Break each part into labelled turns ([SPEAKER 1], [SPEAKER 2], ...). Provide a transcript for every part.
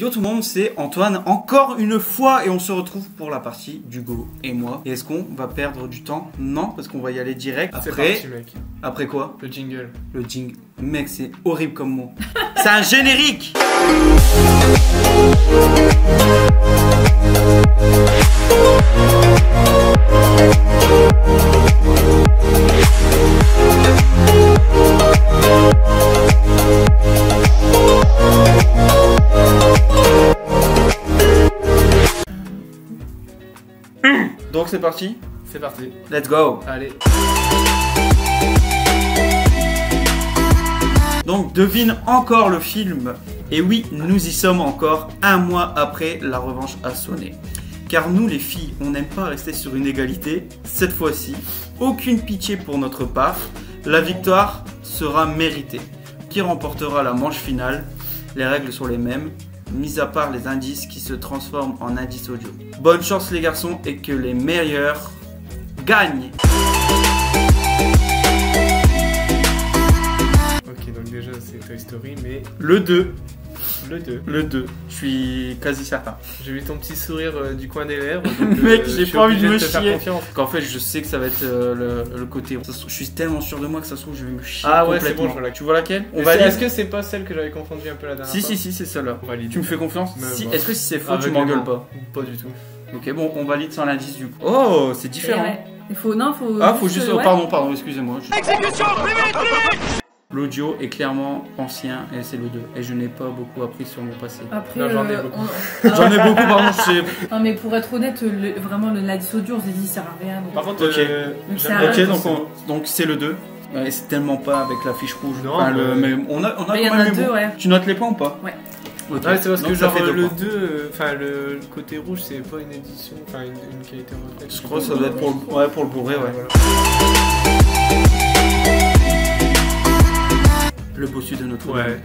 [SPEAKER 1] Yo tout le monde, c'est Antoine encore une fois et on se retrouve pour la partie d'Hugo et moi. Et est-ce qu'on va perdre du temps? Non, parce qu'on va y aller direct. Après,
[SPEAKER 2] parti, mec.
[SPEAKER 1] Après quoi?
[SPEAKER 2] Le jingle.
[SPEAKER 1] Le jingle. Mec, c'est horrible comme mot. C'est un générique. Donc c'est parti.
[SPEAKER 2] C'est parti.
[SPEAKER 1] Let's go.
[SPEAKER 2] Allez.
[SPEAKER 1] Donc devine encore le film. Et oui, nous y sommes encore un mois après La Revanche a sonné. Car nous les filles, on n'aime pas rester sur une égalité. Cette fois-ci, aucune pitié pour notre part. La victoire sera méritée. Qui remportera la manche finale? Les règles sont les mêmes, mis à part les indices qui se transforment en indices audio. Bonne chance les garçons et que les meilleurs gagnent.
[SPEAKER 2] Ok, donc déjà c'est Toy Story, mais
[SPEAKER 1] Le 2.
[SPEAKER 2] Le 2.
[SPEAKER 1] Je suis quasi certain.
[SPEAKER 2] J'ai vu ton petit sourire du coin des lèvres. Donc,
[SPEAKER 1] Mec, j'ai pas envie de me
[SPEAKER 2] te faire
[SPEAKER 1] chier.
[SPEAKER 2] confiance.
[SPEAKER 1] Qu'en fait, je sais que ça va être le côté. Je suis tellement sûr de moi que ça se trouve, je vais me chier.
[SPEAKER 2] Ah ouais, c'est
[SPEAKER 1] complètement.
[SPEAKER 2] bon, je vois laquelle.
[SPEAKER 1] Tu vois laquelle? On
[SPEAKER 2] Mais
[SPEAKER 1] valide.
[SPEAKER 2] est-ce que c'est pas celle que j'avais confondue un peu la dernière fois?
[SPEAKER 1] Si, c'est celle-là.
[SPEAKER 2] On valide.
[SPEAKER 1] Tu me fais confiance?
[SPEAKER 2] Mais
[SPEAKER 1] Si,
[SPEAKER 2] bon.
[SPEAKER 1] est-ce que si c'est faux, tu
[SPEAKER 2] Aveuglément.
[SPEAKER 1] m'engueules pas?
[SPEAKER 2] Pas du tout.
[SPEAKER 1] Ok, bon, on valide sans l'indice du coup. Oh, c'est différent.
[SPEAKER 3] Ouais. Il faut, non, faut.
[SPEAKER 1] Ah, faut juste.
[SPEAKER 3] ouais.
[SPEAKER 1] Pardon, excusez-moi. Exécution, L'audio est clairement ancien et c'est le 2. Et je n'ai pas beaucoup appris sur mon passé.
[SPEAKER 3] Après,
[SPEAKER 2] Non, j'en ai beaucoup.
[SPEAKER 1] J'en ai beaucoup, pardon, je sais.
[SPEAKER 3] Non, mais pour être honnête, vraiment, l'indice audio, on s'est dit, ça sert à rien. Donc...
[SPEAKER 2] Par contre,
[SPEAKER 1] Ok.
[SPEAKER 3] Donc,
[SPEAKER 2] j'aime
[SPEAKER 3] ça-
[SPEAKER 2] bien
[SPEAKER 1] Ok,
[SPEAKER 2] quand
[SPEAKER 1] donc c'est le 2. Ouais, c'est tellement pas avec la fiche rouge.
[SPEAKER 2] Non,
[SPEAKER 1] Enfin,
[SPEAKER 2] mais-
[SPEAKER 1] mais on a
[SPEAKER 3] Mais il y
[SPEAKER 1] quand
[SPEAKER 3] en a
[SPEAKER 1] même
[SPEAKER 3] deux,
[SPEAKER 1] bon.
[SPEAKER 3] ouais.
[SPEAKER 1] Tu notes les points ou pas?
[SPEAKER 3] Ouais.
[SPEAKER 1] Ok.
[SPEAKER 2] Ouais, c'est parce
[SPEAKER 1] Donc
[SPEAKER 2] que
[SPEAKER 1] ça
[SPEAKER 2] genre
[SPEAKER 1] fait deux
[SPEAKER 2] le
[SPEAKER 1] points.
[SPEAKER 2] 2, enfin le côté rouge c'est pas une édition, enfin une qualité refaite.
[SPEAKER 1] Je crois que ça doit être pour le Blu-ray, ouais.
[SPEAKER 2] Voilà.
[SPEAKER 1] Le bossu de notre
[SPEAKER 2] Ouais.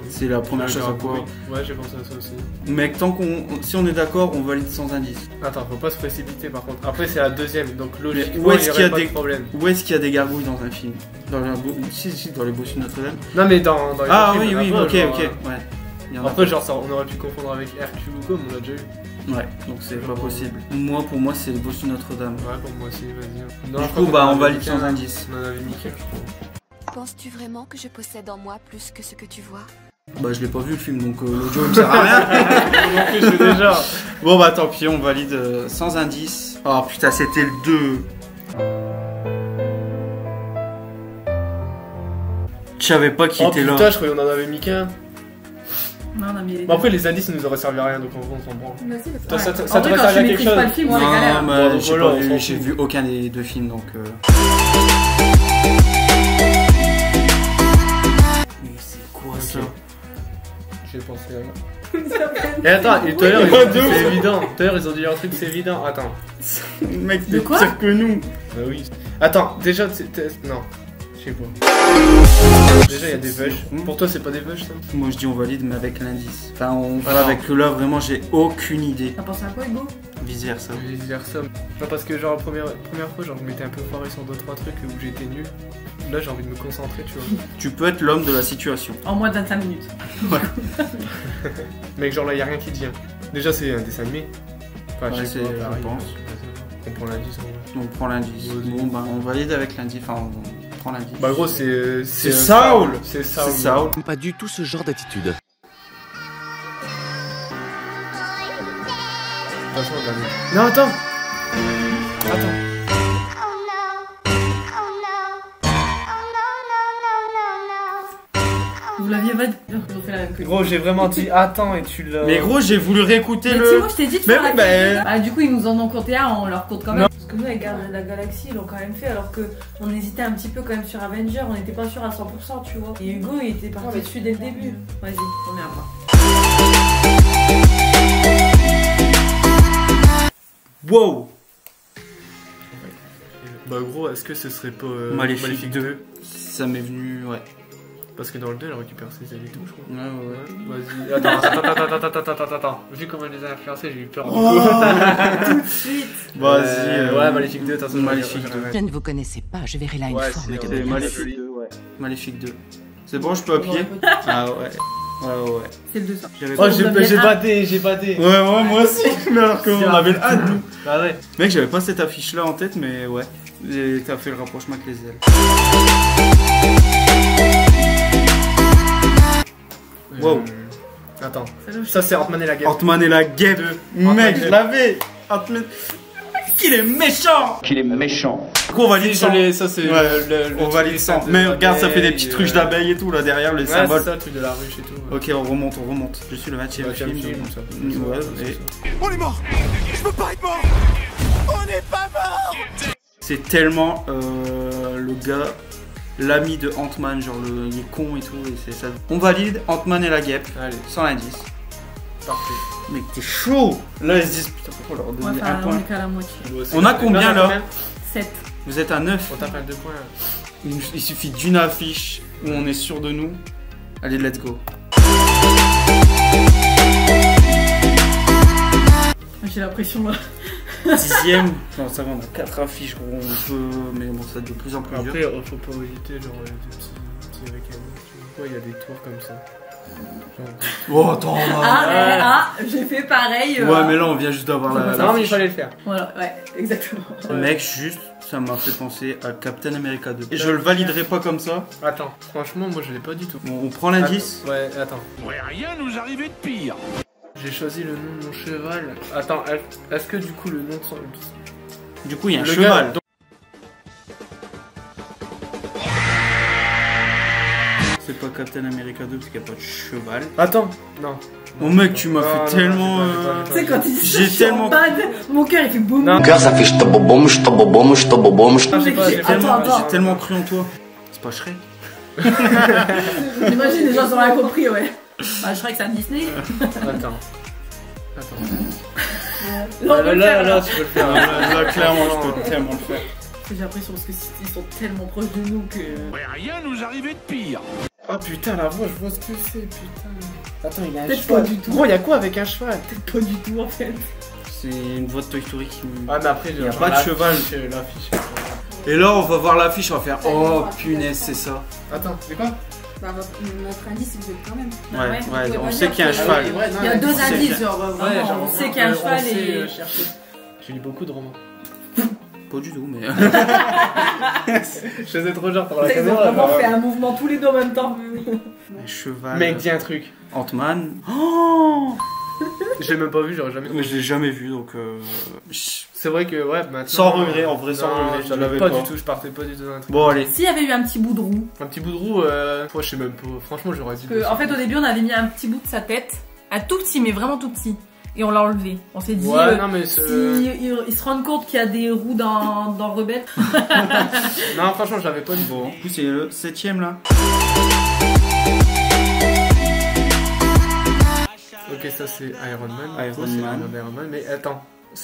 [SPEAKER 1] C'est la première chose à quoi.
[SPEAKER 2] Ouais, j'ai pensé à ça aussi.
[SPEAKER 1] Mec, si on est d'accord, on valide sans indice.
[SPEAKER 2] Attends, faut pas se précipiter par contre. Après c'est la deuxième, donc logiquement
[SPEAKER 1] où
[SPEAKER 2] il
[SPEAKER 1] est-ce
[SPEAKER 2] y
[SPEAKER 1] qu'il y a
[SPEAKER 2] aurait pas
[SPEAKER 1] des-
[SPEAKER 2] de problème.
[SPEAKER 1] Où est-ce qu'il y a des gargouilles dans un film? Dans les bossus de Notre-Dame.
[SPEAKER 2] Non mais dans les
[SPEAKER 1] Ah
[SPEAKER 2] autres
[SPEAKER 1] oui,
[SPEAKER 2] films,
[SPEAKER 1] ok,
[SPEAKER 2] après, genre,
[SPEAKER 1] ouais. Il y en a
[SPEAKER 2] Après genre ça, on aurait pu confondre avec Hercule ou comme on l'a déjà eu.
[SPEAKER 1] Ouais, donc c'est pas possible. Pour moi, c'est le bossu de Notre-Dame.
[SPEAKER 2] Ouais, pour moi aussi, vas-y. Non,
[SPEAKER 1] Du
[SPEAKER 2] je
[SPEAKER 1] coup,
[SPEAKER 2] crois qu'on
[SPEAKER 1] on
[SPEAKER 2] avait
[SPEAKER 1] valide
[SPEAKER 2] mis
[SPEAKER 1] sans
[SPEAKER 2] qu'un.
[SPEAKER 1] indice.
[SPEAKER 2] On en avait mis qu'un, je crois.
[SPEAKER 4] Penses-tu vraiment que je possède en moi plus que ce que tu vois?
[SPEAKER 1] Bah, je l'ai pas vu le film, donc l'audio il me sert à rien.
[SPEAKER 2] Non plus, je sais déjà.
[SPEAKER 1] Bon, bah tant pis, on valide sans indice. Oh putain, c'était le 2. Je savais pas qui
[SPEAKER 2] Oh
[SPEAKER 1] était
[SPEAKER 2] putain,
[SPEAKER 1] là.
[SPEAKER 2] je croyais qu'on en avait mis qu'un.
[SPEAKER 3] Non, non, mais.
[SPEAKER 2] Bon après les indices nous auraient servi à rien, donc en gros on s'en branle.
[SPEAKER 3] Bah, si,
[SPEAKER 2] Toi,
[SPEAKER 3] ouais.
[SPEAKER 2] ça te-
[SPEAKER 3] En
[SPEAKER 2] ça te
[SPEAKER 3] vrai,
[SPEAKER 2] reste
[SPEAKER 3] quand
[SPEAKER 2] à
[SPEAKER 3] tu
[SPEAKER 2] quelque
[SPEAKER 3] maîtrises
[SPEAKER 2] chose.
[SPEAKER 3] pas le film, on est galère.
[SPEAKER 1] Non,
[SPEAKER 2] Bon,
[SPEAKER 1] mais
[SPEAKER 2] donc voilà, on s'en
[SPEAKER 1] j'ai
[SPEAKER 2] fout.
[SPEAKER 1] vu aucun des deux films, donc. Mais c'est quoi
[SPEAKER 2] Ok.
[SPEAKER 1] ça?
[SPEAKER 2] J'ai pensé à... Et attends, et tout à l'heure ils ont dit c'est évident. Tout à l'heure ils ont dit un truc c'est évident. Attends.
[SPEAKER 1] Mec,
[SPEAKER 3] De
[SPEAKER 1] t'es
[SPEAKER 3] quoi
[SPEAKER 1] pire que nous.
[SPEAKER 2] Bah oui. Attends, déjà non. Je sais pas. Déjà il y a des vaches. Pour toi c'est pas des vaches ça?
[SPEAKER 1] Moi je dis on valide, mais avec l'indice. Enfin, on va
[SPEAKER 2] Attends.
[SPEAKER 1] avec là, vraiment, j'ai aucune idée.
[SPEAKER 3] T'as pensé à quoi, Hugo?
[SPEAKER 1] Vice versa.
[SPEAKER 2] Je vais dire ça. Non parce que genre la première fois genre je m'étais un peu foiré sur 2-3 trucs où j'étais nul. Là j'ai envie de me concentrer tu vois.
[SPEAKER 1] Tu peux être l'homme de la situation.
[SPEAKER 3] En moins de 25 minutes.
[SPEAKER 2] Mec genre là y a rien qui tient. Déjà c'est un dessin animé. Enfin
[SPEAKER 1] Ouais,
[SPEAKER 2] je sais
[SPEAKER 1] c'est-
[SPEAKER 2] pas,
[SPEAKER 1] je
[SPEAKER 2] pareil.
[SPEAKER 1] pense.
[SPEAKER 2] On prend l'indice en vrai.
[SPEAKER 1] Donc on prend l'indice.
[SPEAKER 2] Vas-y.
[SPEAKER 1] Bon, bah on valide avec l'indice. Enfin, on prend l'indice.
[SPEAKER 2] Bah gros c'est
[SPEAKER 1] C'est Saul.
[SPEAKER 2] C'est
[SPEAKER 1] c'est
[SPEAKER 2] Saul.
[SPEAKER 1] Saul.
[SPEAKER 5] Pas du tout ce genre d'attitude.
[SPEAKER 2] De toute façon, on va- Non, attends. Attends.
[SPEAKER 3] Vous l'aviez pas dit. Ils ont fait la même que
[SPEAKER 2] Gros, j'ai vraiment dit attends et tu l'as.
[SPEAKER 1] Mais gros, j'ai voulu réécouter
[SPEAKER 3] Mais tu sais,
[SPEAKER 1] le.
[SPEAKER 3] moi je t'ai dit de
[SPEAKER 1] Mais
[SPEAKER 3] faire
[SPEAKER 1] oui,
[SPEAKER 3] la
[SPEAKER 1] bah,
[SPEAKER 3] qualité. Ah, du coup, ils nous en ont compté un, on leur compte quand même.
[SPEAKER 2] Non.
[SPEAKER 3] Parce que nous, avec Gardiens de la Galaxie, ils l'ont quand même fait, alors que on hésitait un petit peu quand même sur Avenger, on n'était pas sûr à 100%, tu vois. Et Hugo, il était parti dessus dès le début. Vas-y, première fois.
[SPEAKER 1] Wow.
[SPEAKER 2] Bah, gros, est-ce que ce serait pas
[SPEAKER 1] Maléfique
[SPEAKER 2] 2?
[SPEAKER 1] Ça m'est venu, ouais.
[SPEAKER 2] Parce que dans le 2, elle récupère ses ailes et tout, je crois.
[SPEAKER 1] Ouais.
[SPEAKER 2] Vas-y, attends. Vu comment elle les a influencés, j'ai eu peur.
[SPEAKER 1] Oh.
[SPEAKER 3] Tout de suite.
[SPEAKER 1] Vas-y.
[SPEAKER 2] Ouais, Maléfique 2, attention.
[SPEAKER 1] Maléfique 2.
[SPEAKER 5] Je ne vous connaissez pas, je verrai là une
[SPEAKER 2] Ouais,
[SPEAKER 5] forme
[SPEAKER 2] c'est
[SPEAKER 5] de
[SPEAKER 1] C'est
[SPEAKER 2] vrai.
[SPEAKER 5] menace.
[SPEAKER 1] Maléfique 2, ouais. Maléfique 2. C'est bon, je peux appuyer? Ah ouais. Ouais.
[SPEAKER 3] C'est le 200.
[SPEAKER 2] Oh, j'ai batté.
[SPEAKER 1] Ouais, moi aussi. Mais alors qu'on avait le hâte, nous.
[SPEAKER 2] Ah ouais.
[SPEAKER 1] Mec, j'avais pas cette affiche là en tête, mais ouais. T'as fait le rapprochement avec les ailes. Wow.
[SPEAKER 2] Attends. Ça, c'est Ant-Man et la guêpe.
[SPEAKER 1] Ant-Man et la guêpe. Mec, je l'avais. Ant-Man. Qu'il est méchant. Du coup, on valide 100.
[SPEAKER 2] Ça, c'est
[SPEAKER 1] on valide 100. Mais regarde, ça fait des petits trucs d'abeilles et tout là derrière, les symboles.
[SPEAKER 2] C'est ça, le truc de la ruche et tout.
[SPEAKER 1] Ok, on remonte. Je suis le 20ème film.
[SPEAKER 2] Ça.
[SPEAKER 1] Ouais, et...
[SPEAKER 5] On est mort. Je peux pas être mort. On n'est pas mort.
[SPEAKER 1] C'est tellement le gars, l'ami de Ant-Man, genre il est con et tout, et c'est ça. On valide Ant-Man et la guêpe,
[SPEAKER 2] Allez,
[SPEAKER 1] sans l'indice.
[SPEAKER 2] parfait.
[SPEAKER 1] Mec, t'es chaud. Là, ils se disent, putain, pourquoi leur donner un
[SPEAKER 3] On
[SPEAKER 1] point?
[SPEAKER 3] est qu'à la moitié.
[SPEAKER 1] On a combien là?
[SPEAKER 3] 7.
[SPEAKER 1] Vous êtes à 9.
[SPEAKER 2] On tape un 2 points.
[SPEAKER 1] Il suffit d'une affiche où on est sûr de nous. Allez, let's go.
[SPEAKER 3] J'ai la pression là.
[SPEAKER 1] 10ème. Non, ça va, on a 4 affiches, gros. On peut. Mais bon, ça devient de plus en plus dur.
[SPEAKER 2] Après, faut pas éviter genre des petits ricanements. Ouais, il y a des tours comme ça.
[SPEAKER 1] Oh, attends.
[SPEAKER 3] J'ai fait pareil.
[SPEAKER 1] Ouais, mais là, on vient juste d'avoir la.
[SPEAKER 2] Non, mais il fallait le faire.
[SPEAKER 3] Voilà, ouais, exactement.
[SPEAKER 1] Mec, juste, ça m'a fait penser à Captain America 2. Et je le validerai pas comme ça.
[SPEAKER 2] Attends, franchement, moi je l'ai pas du tout.
[SPEAKER 1] Bon, on prend l'indice.
[SPEAKER 2] Ouais, attends.
[SPEAKER 5] Pourrait rien nous arriver de pire.
[SPEAKER 2] J'ai choisi le nom de mon cheval. Attends, est-ce que du coup le nom de son.
[SPEAKER 1] Du coup, il y a un
[SPEAKER 2] Le
[SPEAKER 1] cheval.
[SPEAKER 2] gars,
[SPEAKER 1] C'est pas Captain America 2 parce qu'il n'y a pas de cheval.
[SPEAKER 2] Attends, non.
[SPEAKER 1] Oh mec, tu m'as fait tellement.
[SPEAKER 3] Tu sais, quand il dit ça,
[SPEAKER 1] J'ai
[SPEAKER 3] je suis en
[SPEAKER 1] tellement-
[SPEAKER 3] bad, mon cœur il fait boum.
[SPEAKER 2] Non.
[SPEAKER 6] Cœur ça fait j'tabobom.
[SPEAKER 2] J'ai
[SPEAKER 1] J'ai tellement cru en toi. C'est pas Shrek.
[SPEAKER 3] J'imagine les gens ont rien compris, ouais. Bah, je crois que c'est un Disney.
[SPEAKER 2] Attends.
[SPEAKER 3] Non, mais
[SPEAKER 2] Là, tu peux le faire.
[SPEAKER 1] Là, clairement, je peux tellement le faire.
[SPEAKER 3] j'ai l'impression parce que ils sont tellement proches de nous que.
[SPEAKER 5] Pourrait rien nous arriver de pire.
[SPEAKER 2] Oh putain, la voix, je vois ce que c'est, putain. Attends, il a un
[SPEAKER 3] Peut-être
[SPEAKER 2] cheval.
[SPEAKER 3] pas du tout.
[SPEAKER 2] Gros, il y a quoi avec un cheval?
[SPEAKER 3] Pas du tout en fait.
[SPEAKER 1] C'est une voix de Toy Story qui me.
[SPEAKER 2] Ah, mais après,
[SPEAKER 1] Il y a pas de cheval.
[SPEAKER 2] L'affiche.
[SPEAKER 1] Et là, on va voir l'affiche, on va faire. Oh punaise, c'est ça.
[SPEAKER 2] Attends, c'est quoi?
[SPEAKER 7] Bah, notre indice, c'est que vous êtes quand même.
[SPEAKER 1] Ouais, on
[SPEAKER 7] pas
[SPEAKER 1] sait
[SPEAKER 7] dire
[SPEAKER 1] qu'il y a un
[SPEAKER 7] que-
[SPEAKER 1] cheval.
[SPEAKER 3] Il y a deux
[SPEAKER 1] sait
[SPEAKER 3] indices,
[SPEAKER 1] qu'il y
[SPEAKER 3] genre vraiment, on sait qu'il y a un cheval et.
[SPEAKER 2] chercher. J'ai lu beaucoup de romans.
[SPEAKER 1] Pas du tout, mais.
[SPEAKER 2] Je faisais trop genre par la
[SPEAKER 3] Ils ont
[SPEAKER 2] caméra.
[SPEAKER 3] vraiment fait un mouvement tous les deux en même temps.
[SPEAKER 1] Un cheval.
[SPEAKER 2] Mec, dis un truc.
[SPEAKER 1] Ant-Man. Oh
[SPEAKER 2] J'ai même pas vu, j'aurais jamais
[SPEAKER 1] Mais je l'ai jamais vu donc.
[SPEAKER 2] C'est vrai que, ouais, maintenant.
[SPEAKER 1] Sans regret, en vrai, sans
[SPEAKER 2] Non,
[SPEAKER 1] regret.
[SPEAKER 2] je l'avais pas du tout, je partais pas du tout dans un truc.
[SPEAKER 1] Bon, allez.
[SPEAKER 3] S'il y avait eu un petit bout de roue.
[SPEAKER 2] Un petit bout de roue, moi, je sais même pas. Franchement, j'aurais dit.
[SPEAKER 3] En fait, au début, on avait mis un petit bout de sa tête. Un tout petit, mais vraiment tout petit. Et on l'a enlevé. On s'est dit.
[SPEAKER 2] Ouais, non, mais
[SPEAKER 3] si ils se rendent compte qu'il y a des roues dans Rebelle.
[SPEAKER 2] Non, franchement, je l'avais pas dit.
[SPEAKER 1] Bon, du coup, c'est le 7ème là.
[SPEAKER 2] Ok, ça c'est Iron Man.
[SPEAKER 1] Iron
[SPEAKER 2] Ça, c'est
[SPEAKER 1] Man.
[SPEAKER 2] Iron Man. Mais attends.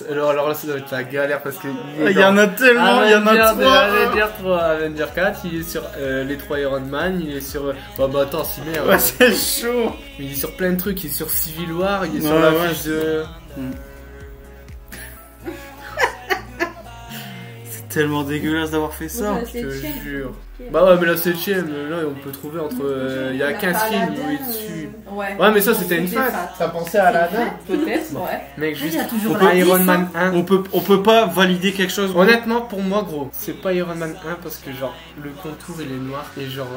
[SPEAKER 2] Alors là, ça doit être la galère parce que.
[SPEAKER 1] Il y en a tellement, il y en a
[SPEAKER 2] Avenger
[SPEAKER 1] 3.
[SPEAKER 2] 3, Avenger 4, il est sur les 3 Iron Man, il est sur. Bah attends, si merde.
[SPEAKER 1] Ouais, c'est chaud.
[SPEAKER 2] Mais il est sur plein de trucs, il est sur Civil War, il est sur
[SPEAKER 1] Ouais,
[SPEAKER 2] la
[SPEAKER 1] ouais,
[SPEAKER 2] fiche de.
[SPEAKER 1] C'est tellement dégueulasse d'avoir fait ça.
[SPEAKER 2] Je te jure. Bah ouais, mais la 7ème, là on peut trouver entre. Il y a 15 films où il est dessus.
[SPEAKER 3] Ouais.
[SPEAKER 2] Ouais, mais ça c'était une fin. T'as pensé à la date?
[SPEAKER 3] Peut-être, ouais.
[SPEAKER 2] Mec,
[SPEAKER 3] Il
[SPEAKER 2] juste.
[SPEAKER 3] y a toujours
[SPEAKER 1] On peut-
[SPEAKER 3] l'indice,
[SPEAKER 2] Iron
[SPEAKER 3] hein.
[SPEAKER 2] Man 1.
[SPEAKER 1] On peut pas valider quelque chose.
[SPEAKER 2] Honnêtement, pour moi, gros, c'est pas Iron Man 1 parce que, genre, le contour il est noir et, genre,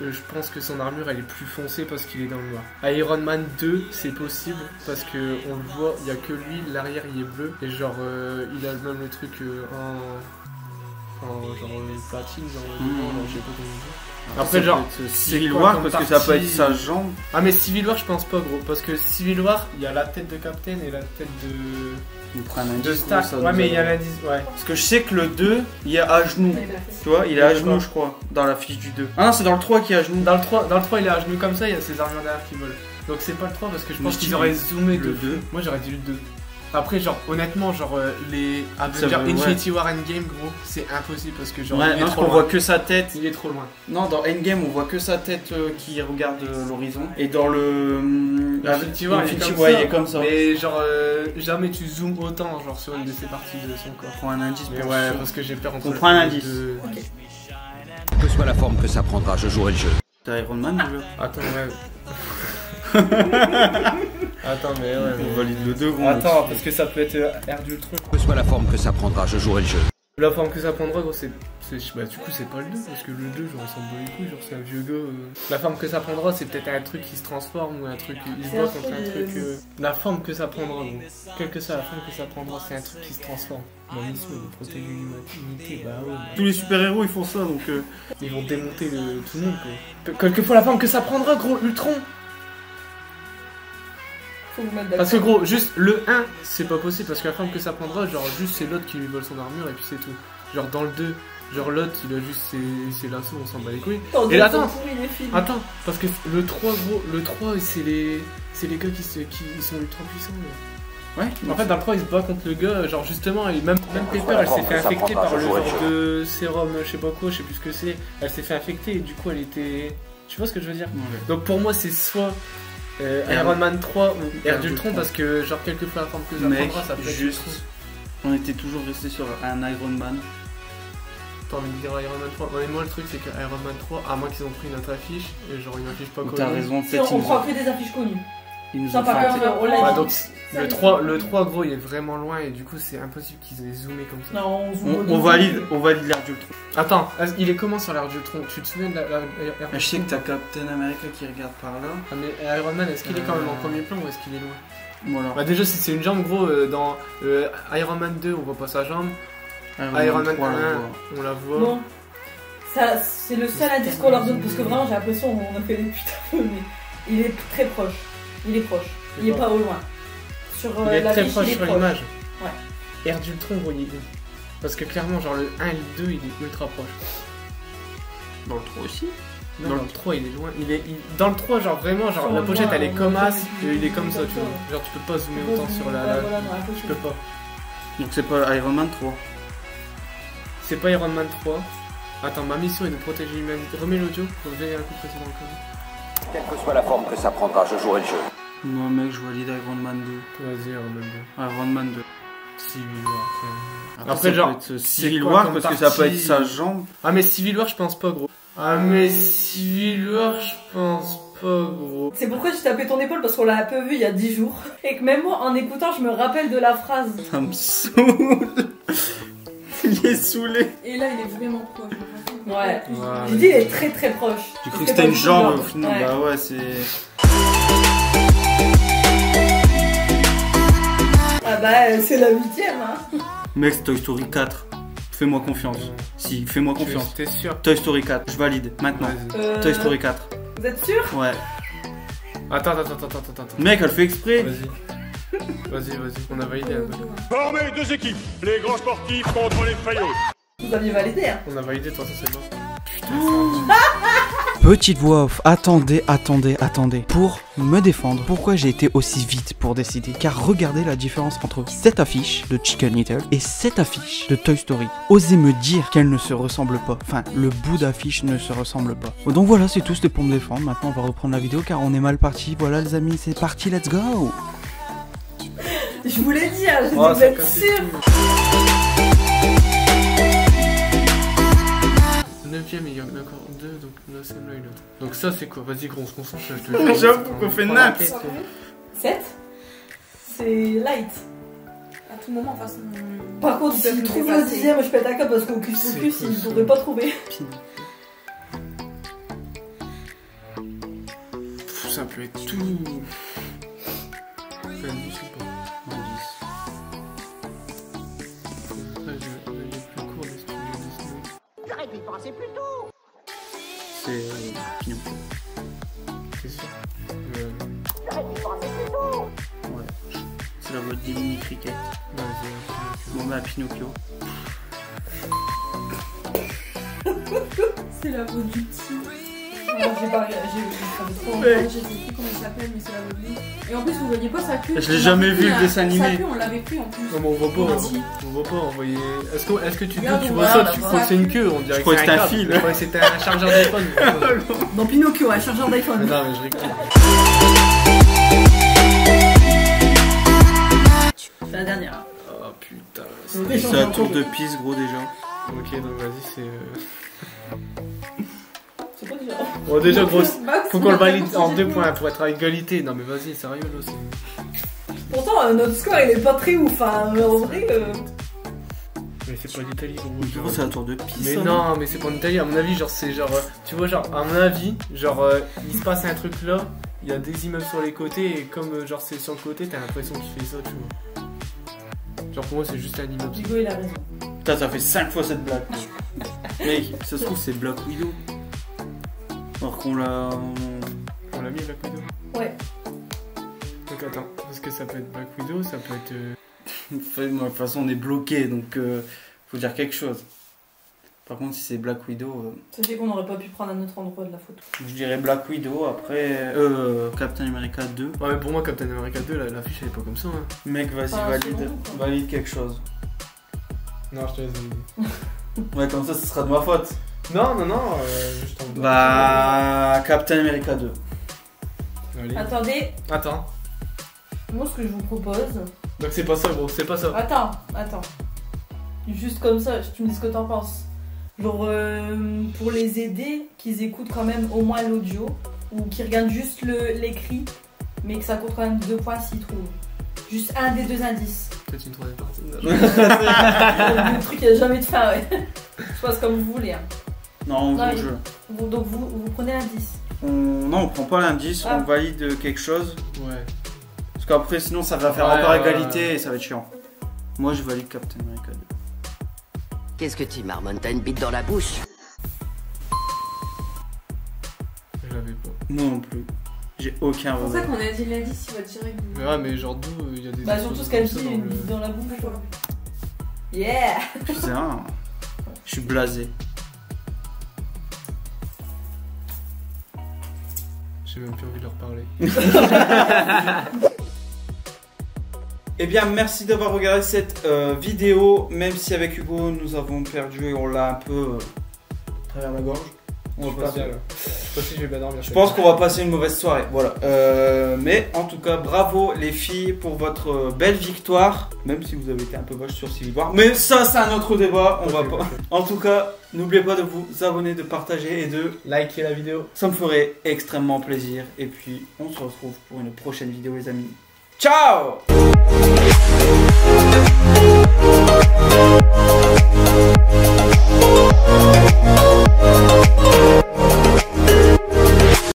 [SPEAKER 2] je pense que son armure elle est plus foncée parce qu'il est dans le noir. Iron Man 2, c'est possible parce que on le voit, il y a que lui, l'arrière il est bleu et, genre, il a même le truc en genre platine, genre, je sais pas comment dire. Après, genre,
[SPEAKER 1] Civil
[SPEAKER 2] quoi
[SPEAKER 1] War
[SPEAKER 2] comme
[SPEAKER 1] parce que ça peut
[SPEAKER 2] partie
[SPEAKER 1] être sa jambe.
[SPEAKER 2] Ah, mais Civil War, je pense pas, gros, parce que Civil War, il y a la tête de Captain et la tête
[SPEAKER 1] On prend un indice.
[SPEAKER 2] de Stark.
[SPEAKER 1] ça
[SPEAKER 2] Ouais,
[SPEAKER 1] nous
[SPEAKER 2] mais il y a
[SPEAKER 1] aide.
[SPEAKER 2] l'indice, ouais.
[SPEAKER 1] Parce que je sais que le 2, il est à genoux. Tu vois, il est à genoux, je crois, dans la fiche du 2. Ah non, c'est dans le 3 qui est à genoux.
[SPEAKER 2] Dans le 3, il est à genoux comme ça, il y a ses armures derrière qui volent. Donc c'est pas le 3 parce que je
[SPEAKER 1] Mais
[SPEAKER 2] pense
[SPEAKER 1] je
[SPEAKER 2] qu'ils
[SPEAKER 1] dis
[SPEAKER 2] auraient
[SPEAKER 1] le
[SPEAKER 2] zoomé de
[SPEAKER 1] 2.
[SPEAKER 2] Moi j'aurais dit le 2. Après, genre, honnêtement, genre, les Avengers
[SPEAKER 1] Ça veut-
[SPEAKER 2] Infinity War Endgame, gros, c'est impossible parce que, genre,
[SPEAKER 1] Ouais,
[SPEAKER 2] il est
[SPEAKER 1] non,
[SPEAKER 2] trop
[SPEAKER 1] on
[SPEAKER 2] loin.
[SPEAKER 1] voit que sa tête.
[SPEAKER 2] Il est trop loin.
[SPEAKER 1] Non, dans Endgame, on voit que sa tête qui regarde l'horizon. Et dans le.
[SPEAKER 2] Infinity War, il est comme
[SPEAKER 1] War,
[SPEAKER 2] ça.
[SPEAKER 1] il est comme ça.
[SPEAKER 2] Mais, genre, jamais tu zoomes autant, genre, sur une de ces parties de son corps.
[SPEAKER 1] On prend un indice
[SPEAKER 2] Mais
[SPEAKER 1] pour
[SPEAKER 2] ouais,
[SPEAKER 1] sûr.
[SPEAKER 2] parce que j'ai peur entre
[SPEAKER 1] On
[SPEAKER 2] le
[SPEAKER 1] prend un
[SPEAKER 2] deux.
[SPEAKER 1] indice.
[SPEAKER 6] Que soit la forme que ça prendra, je jouerai le jeu.
[SPEAKER 1] C'est Iron Man déjà.
[SPEAKER 2] Attends, ouais. Attends, mais ouais.
[SPEAKER 1] On valide le 2 gros.
[SPEAKER 2] Attends, parce que ça peut être Ère d'Ultron.
[SPEAKER 6] Que soit la forme que ça prendra, je jouerai le jeu.
[SPEAKER 2] La forme que ça prendra, gros, c'est. Bah, du coup, c'est pas le 2, parce que le 2, genre, il s'en bat les couilles, genre, c'est un vieux gars. La forme que ça prendra, c'est peut-être un truc qui se transforme ou un truc. Il se bat contre un truc. La forme que ça prendra, donc. Quelle que soit la forme que ça prendra, c'est un truc qui se transforme. Mon mission est de protéger l'humanité, bah ouais.
[SPEAKER 1] Tous les super-héros ils font ça donc.
[SPEAKER 2] Ils vont démonter tout le monde, quoi. Quelquefois, la forme que ça prendra, gros, Ultron.
[SPEAKER 3] Faut vous mettre d'accord.
[SPEAKER 2] Parce que gros, juste le 1, c'est pas possible parce que la forme que ça prendra, genre juste c'est l'autre qui lui vole son armure et puis c'est tout. Genre dans le 2, genre l'autre il a juste ses lasso, on s'en bat les couilles. Et là, attends, parce que le 3 gros, le 3 c'est les gars qui sont ultra puissants. Là.
[SPEAKER 1] Ouais.
[SPEAKER 2] En fait dans le 3 il se bat contre le gars, genre justement, et même Pepper elle s'est fait infecter par le genre de sérum, je sais pas quoi, je sais plus ce que c'est. Elle s'est fait infecter et du coup elle était... Tu vois ce que je veux dire?
[SPEAKER 1] Ouais.
[SPEAKER 2] Donc pour moi c'est soit... Iron Man 3 ou Ère d'Ultron parce que genre quelquefois la forme que ça prendra ça peut être
[SPEAKER 1] juste on était toujours resté sur un Iron Man.
[SPEAKER 2] T'as envie de dire Iron Man 3? Ouais, moi le truc c'est que Iron Man 3, à moins qu'ils ont pris une autre affiche, et genre une affiche pas connue.
[SPEAKER 1] T'as raison,
[SPEAKER 3] Si on prend que des affiches connues.
[SPEAKER 1] ils nous
[SPEAKER 3] Ça
[SPEAKER 1] ont
[SPEAKER 3] pas
[SPEAKER 1] fait
[SPEAKER 3] comme on l'a
[SPEAKER 2] Ouais,
[SPEAKER 3] dit.
[SPEAKER 2] donc le 3 gros il est vraiment loin et du coup c'est impossible qu'ils aient zoomé comme ça.
[SPEAKER 3] Non,
[SPEAKER 1] on valide l'Ère d'Ultron.
[SPEAKER 2] Attends, il est comment sur l'Ère d'Ultron? Tu te souviens de la
[SPEAKER 1] Je sais que t'as Captain America qui regarde par là.
[SPEAKER 2] Ah mais Iron Man est-ce qu'il est quand même en premier plan ou est-ce qu'il est loin?
[SPEAKER 1] Voilà.
[SPEAKER 2] Bah déjà si c'est une jambe gros dans Iron Man 2 on voit pas sa jambe. Iron Man 1 on la voit.
[SPEAKER 3] Bon. Ça, c'est le seul indice qu'on leur donne parce que vraiment j'ai l'impression qu'on a fait des putains mais il est très proche. Il est proche. Il est pas au loin. Sur
[SPEAKER 2] Il est
[SPEAKER 3] la
[SPEAKER 2] très
[SPEAKER 3] fiche,
[SPEAKER 2] proche
[SPEAKER 3] il est
[SPEAKER 2] sur
[SPEAKER 3] proche.
[SPEAKER 2] l'image.
[SPEAKER 3] Ouais.
[SPEAKER 2] Ère d'Ultron gros il est où? Parce que clairement genre le 1 et le 2 il est ultra proche.
[SPEAKER 1] Dans le 3 aussi.
[SPEAKER 2] Non, dans le 3 il est loin. Dans le 3 genre vraiment genre la pochette elle est comme as et il est comme ça tu vois. Genre tu peux pas zoomer autant sur la...
[SPEAKER 3] Ouais, voilà, non,
[SPEAKER 2] Tu
[SPEAKER 3] impossible.
[SPEAKER 2] peux pas.
[SPEAKER 1] Donc c'est pas Iron Man 3.
[SPEAKER 2] C'est pas Iron Man 3. Attends, ma mission est de protéger l'humanité. Remets l'audio, reviens un coup précédent encore.
[SPEAKER 6] Quelle que soit la forme que ça prendra, je jouerai le jeu.
[SPEAKER 1] Moi mec je valide Iron Man 2.
[SPEAKER 2] Vas-y, Iron Man 2.
[SPEAKER 1] Iron Man 2.
[SPEAKER 2] Civil War.
[SPEAKER 1] Après
[SPEAKER 2] ça
[SPEAKER 1] genre
[SPEAKER 2] peut être
[SPEAKER 1] Civil
[SPEAKER 2] quoi
[SPEAKER 1] War
[SPEAKER 2] comme
[SPEAKER 1] parce que ça peut
[SPEAKER 2] partie
[SPEAKER 1] être sa jambe.
[SPEAKER 2] Ah mais Civil War je pense pas gros. Ah mais Civil War je pense pas gros.
[SPEAKER 3] C'est pourquoi j'ai tapé ton épaule parce qu'on l'a un peu vu il y a 10 jours. Et que même moi en écoutant je me rappelle de la phrase.
[SPEAKER 1] Ça me saoule. Il est saoulé.
[SPEAKER 7] Et là, il est vraiment proche.
[SPEAKER 3] Ouais.
[SPEAKER 2] Ouais,
[SPEAKER 3] J'ai dit il est très très proche.
[SPEAKER 1] J'ai cru
[SPEAKER 3] Parce
[SPEAKER 1] que c'était
[SPEAKER 3] pas
[SPEAKER 1] une
[SPEAKER 3] du tout
[SPEAKER 1] jambe
[SPEAKER 3] genre.
[SPEAKER 1] au final.
[SPEAKER 3] Ouais.
[SPEAKER 1] Bah ouais c'est...
[SPEAKER 3] Ah bah c'est la 8ème hein.
[SPEAKER 1] Mec c'est Toy Story 4. Fais-moi confiance. Si, fais-moi confiance.
[SPEAKER 2] T'es sûr?
[SPEAKER 1] Toy Story 4, je valide, maintenant.
[SPEAKER 2] Vas-y.
[SPEAKER 1] Toy Story 4.
[SPEAKER 3] Vous êtes sûr?
[SPEAKER 1] Ouais.
[SPEAKER 2] Attends.
[SPEAKER 1] Mec, elle fait exprès.
[SPEAKER 2] Vas-y, on a validé un peu.
[SPEAKER 5] Formez deux équipes, les grands sportifs contre les faillots.
[SPEAKER 3] Vous aviez validé hein.
[SPEAKER 2] On a validé, toi ça c'est bon.
[SPEAKER 8] Petite voix off, attendez. Pour me défendre, pourquoi j'ai été aussi vite pour décider? Car regardez la différence entre cette affiche de Chicken Little et cette affiche de Toy Story. Osez me dire qu'elles ne se ressemblent pas. Enfin, le bout d'affiche ne se ressemble pas. Donc voilà, c'est tout, c'était pour me défendre. Maintenant, on va reprendre la vidéo car on est mal parti. Voilà les amis, c'est parti, let's go!
[SPEAKER 3] Je vous l'ai dit hein, je
[SPEAKER 2] Oh,
[SPEAKER 3] vous
[SPEAKER 2] ça
[SPEAKER 3] êtes
[SPEAKER 2] casse
[SPEAKER 3] sûr.
[SPEAKER 2] Le 9ème, il y en a encore 2, donc là celle-là et l'autre. Donc ça c'est quoi? Vas-y gros, on se concentre, je te jure.
[SPEAKER 1] J'avoue qu'on fait nappe.
[SPEAKER 3] 7. C'est light.
[SPEAKER 7] À tout moment, de toute façon.
[SPEAKER 3] Par contre,
[SPEAKER 7] ils peuvent
[SPEAKER 3] s'il
[SPEAKER 7] nous
[SPEAKER 3] trouve le
[SPEAKER 7] dépasser.
[SPEAKER 3] 10ème, je pète un câble parce qu'au cul
[SPEAKER 2] C'est
[SPEAKER 3] focus,
[SPEAKER 2] quoi,
[SPEAKER 3] il
[SPEAKER 2] ça?
[SPEAKER 3] n'aurait pas trouvé.
[SPEAKER 2] Ça peut être tout. Enfin, 10 ou pas. Là, j'ai plus court des studios Disney.
[SPEAKER 1] C'est Pinocchio.
[SPEAKER 2] C'est sûr.
[SPEAKER 1] Ouais. C'est la voix de Jiminy Cricket.
[SPEAKER 2] Vas-y,
[SPEAKER 1] Bon bah Pinocchio.
[SPEAKER 7] C'est la voix du petit.
[SPEAKER 3] Non, j'ai pas j'ai ça fait trop longtemps.
[SPEAKER 7] Je sais plus comment il s'appelle, mais c'est la voix de lui. Et en plus, vous voyez pas sa queue.
[SPEAKER 1] Je l'ai jamais vu, le dessin animé.
[SPEAKER 7] Sa queue, on l'avait pris en plus.
[SPEAKER 2] Non mais on voit pas,
[SPEAKER 7] Merci.
[SPEAKER 2] on voit pas, on voyait... Est-ce que tu
[SPEAKER 7] Regarde,
[SPEAKER 2] vois
[SPEAKER 7] voilà,
[SPEAKER 2] ça,
[SPEAKER 7] la
[SPEAKER 2] tu
[SPEAKER 7] voix.
[SPEAKER 2] crois que c'est une queue, on dirait
[SPEAKER 1] Je crois que
[SPEAKER 2] c'est
[SPEAKER 1] c'était un
[SPEAKER 2] câble.
[SPEAKER 1] fil.
[SPEAKER 2] Je crois que c'était un chargeur d'iPhone.
[SPEAKER 3] Dans Pinocchio, un chargeur
[SPEAKER 2] Mais
[SPEAKER 3] d'iPhone.
[SPEAKER 2] non mais je rigole.
[SPEAKER 3] C'est la dernière.
[SPEAKER 2] Oh putain.
[SPEAKER 1] C'est un tour de piste gros déjà.
[SPEAKER 2] Ok donc vas-y c'est...
[SPEAKER 3] C'est quoi déjà?
[SPEAKER 2] Bon, déjà, gros,
[SPEAKER 7] Max,
[SPEAKER 2] faut qu'on le valide
[SPEAKER 7] Max,
[SPEAKER 2] en
[SPEAKER 7] j'ai
[SPEAKER 2] 2
[SPEAKER 7] dit.
[SPEAKER 2] points pour être à égalité. Non, mais vas-y, sérieux, là, c'est.
[SPEAKER 3] Pourtant, notre score il est pas très ouf. Hein. Mais en vrai,
[SPEAKER 2] Mais c'est pas l'Italie, gros.
[SPEAKER 1] Gros, c'est un tour de piste.
[SPEAKER 2] Mais
[SPEAKER 1] ça,
[SPEAKER 2] non, mais c'est pas en Italie, à mon avis, genre, c'est genre. Tu vois, genre, à mon avis, genre, il se passe un truc là, il y a des immeubles sur les côtés, et comme, genre, c'est sur le côté, t'as l'impression qu'il fait ça, tu vois. Genre, pour moi, c'est juste un immeuble.
[SPEAKER 3] Hugo il a raison.
[SPEAKER 1] Putain, ça fait 5 fois cette blague. Mec, ça se trouve, c'est Black Widow. Alors qu'on l'a.
[SPEAKER 2] On l'a mis, Black Widow.
[SPEAKER 3] Ouais.
[SPEAKER 2] Donc, attends, parce que ça peut être Black Widow, ça peut être.
[SPEAKER 1] De toute façon, on est bloqué, donc faut dire quelque chose. Par contre, si c'est Black Widow,
[SPEAKER 3] Sachez qu'on n'aurait pas pu prendre un autre endroit de la photo.
[SPEAKER 1] je dirais Black Widow, après Captain America 2.
[SPEAKER 2] Ouais, mais pour moi, Captain America 2, l'affiche, elle est pas comme ça, hein.
[SPEAKER 1] Mec, vas-y,
[SPEAKER 3] Enfin,
[SPEAKER 1] valide,
[SPEAKER 3] selon nous, quoi.
[SPEAKER 1] valide quelque chose.
[SPEAKER 2] Non, je te laisse valider.
[SPEAKER 1] Ouais, comme ça, ce sera de ma faute.
[SPEAKER 2] Non, non, non, juste en bas.
[SPEAKER 1] Bah, Captain America 2.
[SPEAKER 2] Allez.
[SPEAKER 3] Attendez,
[SPEAKER 2] Attends.
[SPEAKER 3] moi ce que je vous propose.
[SPEAKER 2] Donc, c'est pas ça, gros, c'est pas ça.
[SPEAKER 3] Attends. Juste comme ça, tu me dis ce que t'en penses. Genre, pour les aider, qu'ils écoutent quand même au moins l'audio, ou qu'ils regardent juste l'écrit, mais que ça compte quand même 2 points s'ils trouvent. Juste un des 2 indices.
[SPEAKER 2] Peut-être une troisième partie.
[SPEAKER 3] Le truc, il n'y a jamais de fin, ouais. Je passe comme vous voulez. Hein.
[SPEAKER 1] Non, on
[SPEAKER 3] Non,
[SPEAKER 1] joue au jeu.
[SPEAKER 3] Donc vous prenez l'indice.
[SPEAKER 1] Non, on prend pas l'indice,
[SPEAKER 3] Ah.
[SPEAKER 1] on valide quelque chose.
[SPEAKER 2] Ouais.
[SPEAKER 1] Parce qu'après, sinon, ça va faire
[SPEAKER 2] Ouais,
[SPEAKER 1] encore
[SPEAKER 2] ouais,
[SPEAKER 1] égalité
[SPEAKER 2] ouais.
[SPEAKER 1] et ça va être chiant. Moi, je valide Captain America 2.
[SPEAKER 9] Qu'est-ce que tu marmonnes? T'as une bite dans la bouche?
[SPEAKER 2] Je l'avais pas.
[SPEAKER 1] Moi non plus. J'ai aucun
[SPEAKER 7] C'est pour ça
[SPEAKER 1] regret.
[SPEAKER 7] qu'on a dit l'indice, il va direct.
[SPEAKER 2] Mais ouais, mais genre d'où il y a des.
[SPEAKER 3] Bah,
[SPEAKER 2] choses
[SPEAKER 3] surtout ce
[SPEAKER 2] comme
[SPEAKER 3] qu'elle
[SPEAKER 2] ça
[SPEAKER 3] dit,
[SPEAKER 2] dans
[SPEAKER 3] une
[SPEAKER 2] le-
[SPEAKER 3] bite dans la bouche, quoi. Yeah!
[SPEAKER 1] Putain, je suis blasé.
[SPEAKER 2] J'ai même plus envie de leur parler.
[SPEAKER 1] Eh bien, merci d'avoir regardé cette vidéo, même si avec Hugo, nous avons perdu et on l'a un peu à travers la gorge.
[SPEAKER 2] Je suis pas bien là. Je sais pas si je vais bien dormir.
[SPEAKER 1] Je pense qu'on va passer une mauvaise soirée, voilà. Mais en tout cas, bravo les filles pour votre belle victoire. Même si vous avez été un peu vache sur Civil War. Mais ça, c'est un autre débat, on va pas. En tout cas, n'oubliez pas de vous abonner, de partager et de
[SPEAKER 2] liker la vidéo.
[SPEAKER 1] Ça me ferait extrêmement plaisir. Et puis, on se retrouve pour une prochaine vidéo, les amis. Ciao!